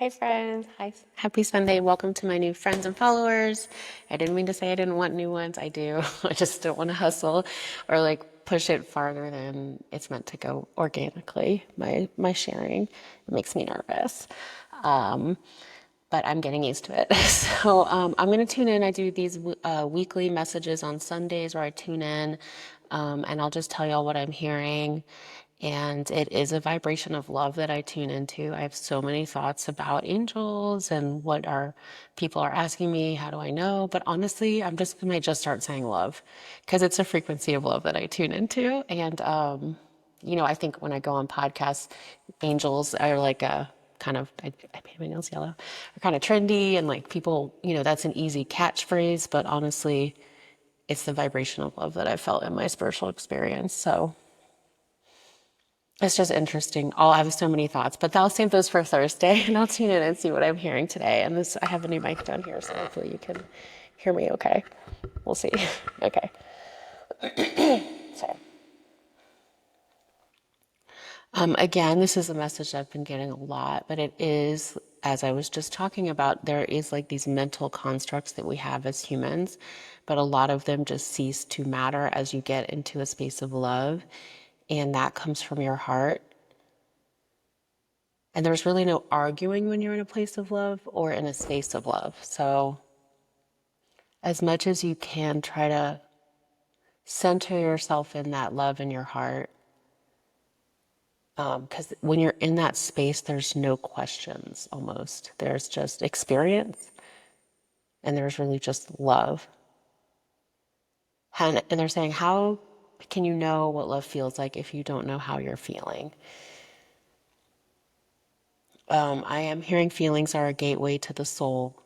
Hi friends. Hi. Happy Sunday. Welcome to my new friends and followers. I didn't mean to say I didn't want new ones. I do. I just don't want to hustle or like push it farther than it's meant to go organically. My sharing, it makes me nervous. Um, but I'm getting used to it. So I'm going to tune in. I do these weekly messages on Sundays where I tune in, and I'll just tell y'all what I'm hearing. And it is a vibration of love that I tune into. I have so many thoughts about angels and what are people are asking me. How do I know? But honestly, I might just start saying love because it's a frequency of love that I tune into. And I think when I go on podcasts, angels are like a kind of, I painted my nails yellow, are kind of trendy and like people, that's an easy catchphrase, but honestly, it's the vibration of love that I felt in my spiritual experience. So it's just interesting. I have so many thoughts, but I'll save those for Thursday and I'll tune in and see what I'm hearing today. And I have a new mic down here, so hopefully you can hear me okay. We'll see. Okay. So, again, this is a message I've been getting a lot, but it is, as I was just talking about, there is like these mental constructs that we have as humans, but a lot of them just cease to matter as you get into a space of love. And that comes from your heart. And there's really no arguing when you're in a place of love or in a space of love. So, as much as you can, try to center yourself in that love in your heart. Because when you're in that space, there's no questions almost. There's just experience and there's really just love. And they're saying, how can you know what love feels like if you don't know how you're feeling? I am hearing feelings are a gateway to the soul.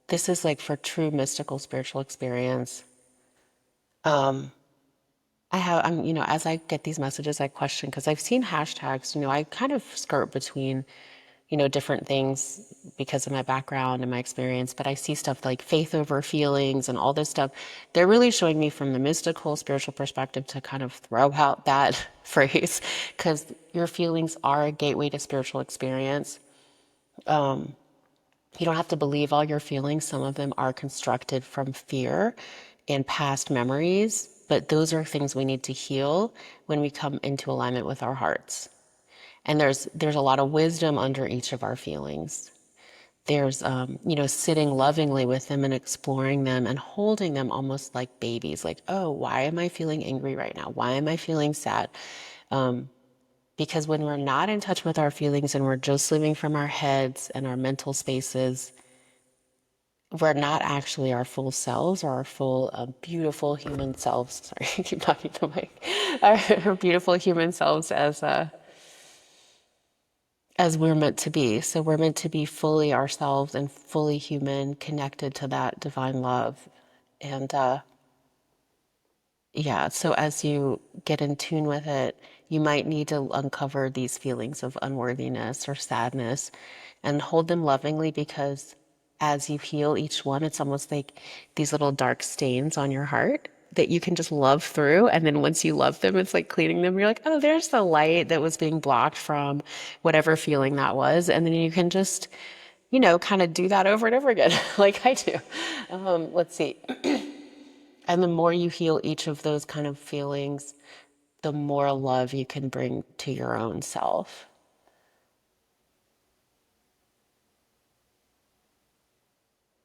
This is like for true mystical spiritual experience. As I get these messages, I question because I've seen hashtags, I kind of skirt between, different things because of my background and my experience, but I see stuff like faith over feelings and all this stuff. They're really showing me from the mystical, spiritual perspective to kind of throw out that phrase because your feelings are a gateway to spiritual experience. You don't have to believe all your feelings. Some of them are constructed from fear and past memories, but those are things we need to heal when we come into alignment with our hearts. And there's a lot of wisdom under each of our feelings. There's sitting lovingly with them and exploring them and holding them almost like babies. Like, oh, why am I feeling angry right now? Why am I feeling sad? Because when we're not in touch with our feelings and we're just living from our heads and our mental spaces, we're not actually our full selves or our full beautiful human selves. Sorry, I keep talking to my our beautiful human selves as we're meant to be. So we're meant to be fully ourselves and fully human, connected to that divine love. And yeah, so as you get in tune with it, you might need to uncover these feelings of unworthiness or sadness and hold them lovingly because as you heal each one, it's almost like these little dark stains on your heart that you can just love through. And then once you love them, it's like cleaning them. You're like, oh, there's the light that was being blocked from whatever feeling that was. And then you can just, kind of do that over and over again, like I do. Let's see. And the more you heal each of those kind of feelings, the more love you can bring to your own self.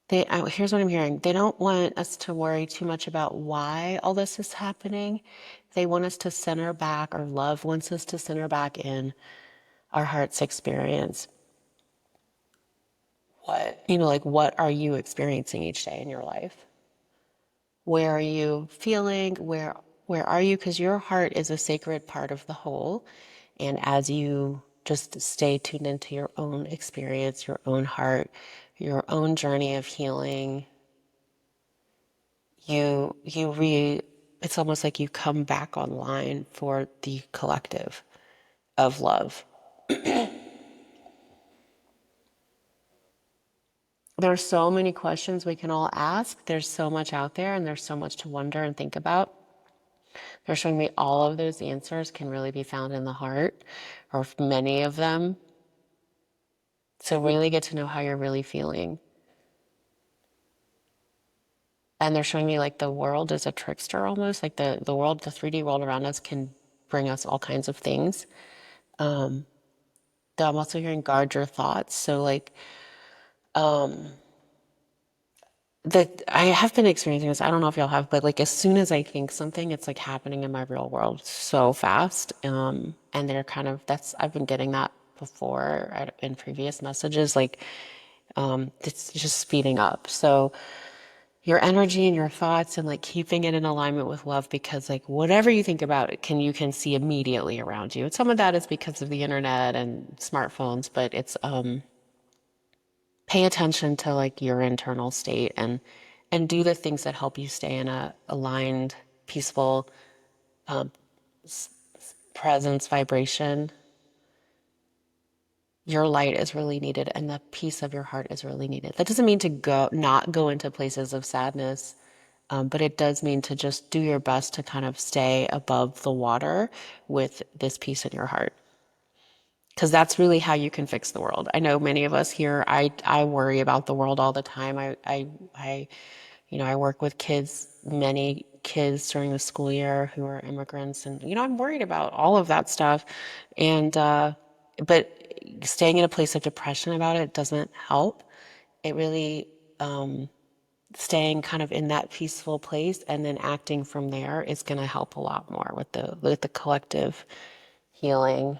Here's what I'm hearing. They don't want us to worry too much about why all this is happening. They want us to center back, or love wants us to center back in our heart's experience. What are you experiencing each day in your life? Where are you feeling? Where are you? Because your heart is a sacred part of the whole. And as you just stay tuned into your own experience, your own heart, your own journey of healing, it's almost like you come back online for the collective of love. There are so many questions we can all ask. There's so much out there and there's so much to wonder and think about. They're showing me all of those answers can really be found in the heart, or many of them. So really get to know how you're really feeling. And they're showing me like the world is a trickster almost, like the world, the 3D world around us can bring us all kinds of things. Um, though I'm also hearing guard your thoughts. So like that I have been experiencing this. I don't know if y'all have, but like as soon as I think something, it's like happening in my real world so fast. And they're kind of that's I've been getting that before in previous messages. Like it's just speeding up. So your energy and your thoughts and like keeping it in alignment with love because like whatever you think about it can you can see immediately around you. And some of that is because of the internet and smartphones, but it's pay attention to like your internal state and do the things that help you stay in a aligned, peaceful presence vibration. Your light is really needed and the peace of your heart is really needed. That doesn't mean to go not go into places of sadness, but it does mean to just do your best to kind of stay above the water with this peace in your heart. Because that's really how you can fix the world. I know many of us here, I worry about the world all the time. I work with kids, many kids during the school year who are immigrants, and I'm worried about all of that stuff. And but staying in a place of depression about it doesn't help. It really staying kind of in that peaceful place and then acting from there is going to help a lot more with the collective healing.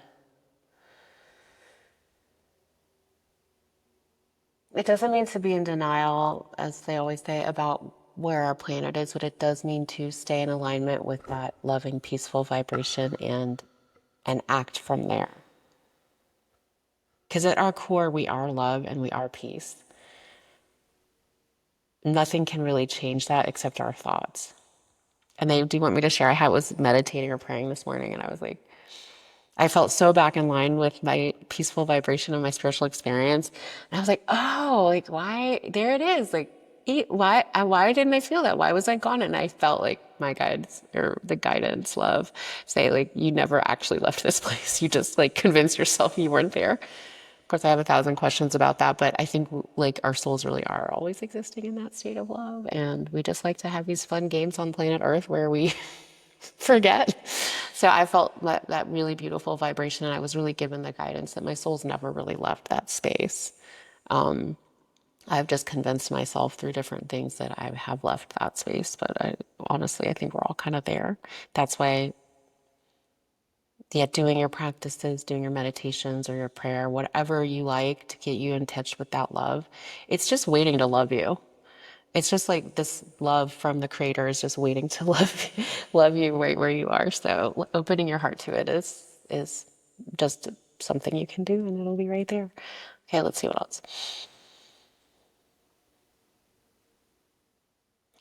It doesn't mean to be in denial, as they always say, about where our planet is, but it does mean to stay in alignment with that loving, peaceful vibration and act from there. Because at our core, we are love and we are peace. Nothing can really change that except our thoughts. And they do want me to share. I was meditating or praying this morning, and I was like, I felt so back in line with my peaceful vibration of my spiritual experience. And I was like, oh, like why? There it is. Like, why didn't I feel that? Why was I gone? And I felt like my guides or the guidance love say like, you never actually left this place. You just like convinced yourself you weren't there. Of course, I have 1,000 questions about that, but I think like our souls really are always existing in that state of love. And we just like to have these fun games on planet Earth where we forget. So I felt that really beautiful vibration, and I was really given the guidance that my soul's never really left that space. I've just convinced myself through different things that I have left that space, but honestly, I think we're all kind of there. That's why, yeah, doing your practices, doing your meditations or your prayer, whatever you like to get you in touch with that love, it's just waiting to love you. It's just like this love from the creator is just waiting to love you right where you are. So opening your heart to it is just something you can do and it'll be right there. Okay, let's see what else.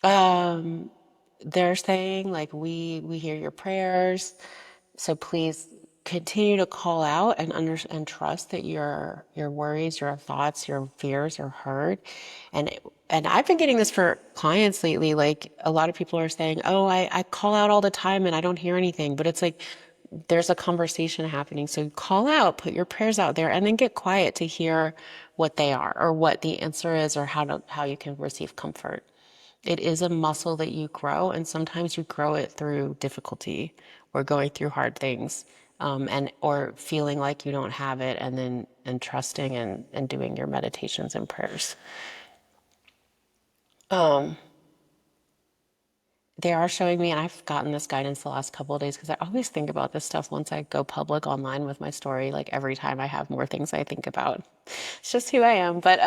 Um, they're saying like we hear your prayers, so please continue to call out and trust that your worries, your thoughts, your fears are heard. And and I've been getting this for clients lately. Like a lot of people are saying, "Oh, I call out all the time and I don't hear anything." But it's like there's a conversation happening. So call out, put your prayers out there, and then get quiet to hear what they are or what the answer is or how you can receive comfort. It is a muscle that you grow, and sometimes you grow it through difficulty or going through hard things, and or feeling like you don't have it, and then and trusting and doing your meditations and prayers. Um, they are showing me, and I've gotten this guidance the last couple of days because I always think about this stuff once I go public online with my story. Like every time I have more things I think about. It's just who I am. But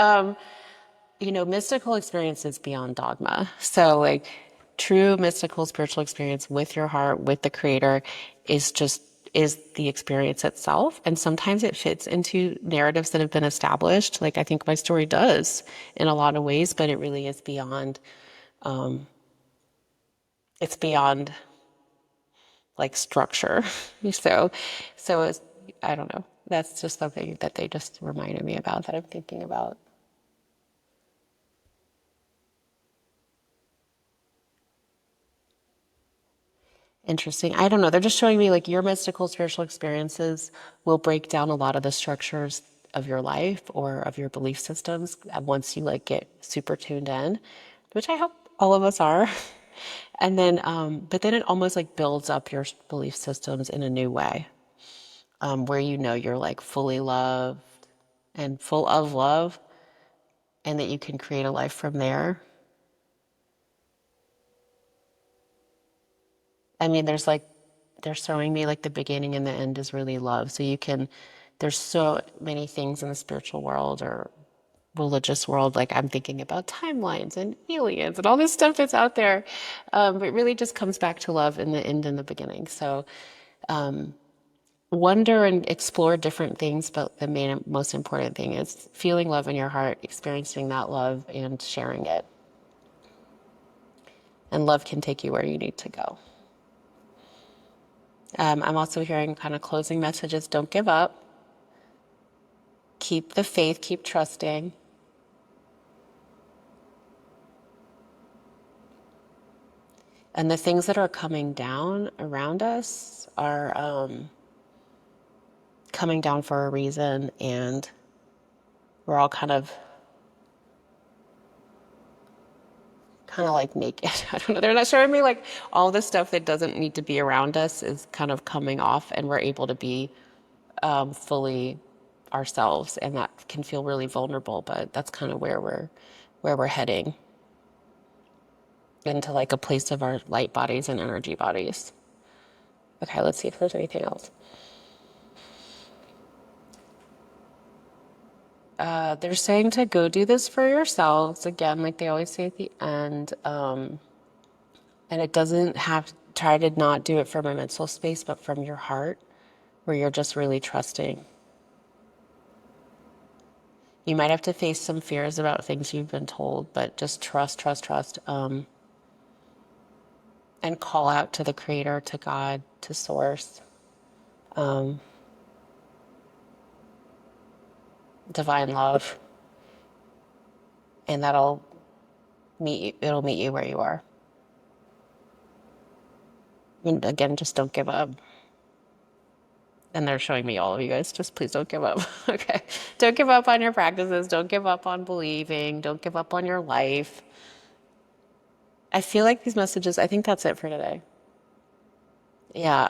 mystical experience is beyond dogma. So, like, true mystical spiritual experience with your heart, with the creator, is just is the experience itself. And sometimes it fits into narratives that have been established. Like I think my story does in a lot of ways, but it really is beyond, it's beyond like structure. So, it's, I don't know. That's just something that they just reminded me about that I'm thinking about. Interesting. I don't know. They're just showing me like your mystical spiritual experiences will break down a lot of the structures of your life or of your belief systems once you like get super tuned in, which I hope all of us are. And then, but then it almost like builds up your belief systems in a new way, where you know you're like fully loved and full of love, and that you can create a life from there. I mean, they're showing me like the beginning and the end is really love. So you can, there's so many things in the spiritual world or religious world. Like I'm thinking about timelines and aliens and all this stuff that's out there. But it really just comes back to love in the end and the beginning. So wonder and explore different things. But the main, most important thing is feeling love in your heart, experiencing that love and sharing it. And love can take you where you need to go. I'm also hearing kind of closing messages. Don't give up. Keep the faith, keep trusting. And the things that are coming down around us are coming down for a reason. And we're all kind of like naked. I don't know. They're not showing me like all the stuff that doesn't need to be around us is kind of coming off, and we're able to be fully ourselves, and that can feel really vulnerable. But that's kind of where we're heading into like a place of our light bodies and energy bodies. Okay, let's see if there's anything else. They're saying to go do this for yourselves again, like they always say at the end. And it doesn't have, try to not do it from a mental space, but from your heart, where you're just really trusting. You might have to face some fears about things you've been told, but just trust, trust, trust, and call out to the Creator, to God, to Source, divine love, and that'll meet you. It'll meet you where you are. And again, just don't give up. And they're showing me all of you guys. Just please don't give up. Okay. Don't give up on your practices. Don't give up on believing. Don't give up on your life. I feel like these messages, I think that's it for today. Yeah.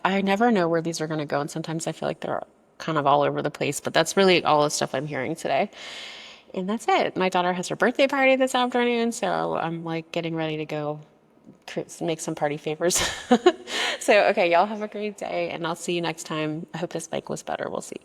I never know where these are going to go. And sometimes I feel like they're kind of all over the place, but that's really all the stuff I'm hearing today. And that's it. My daughter has her birthday party this afternoon. So I'm like getting ready to go make some party favors. So, okay, y'all have a great day, and I'll see you next time. I hope this mic was better. We'll see.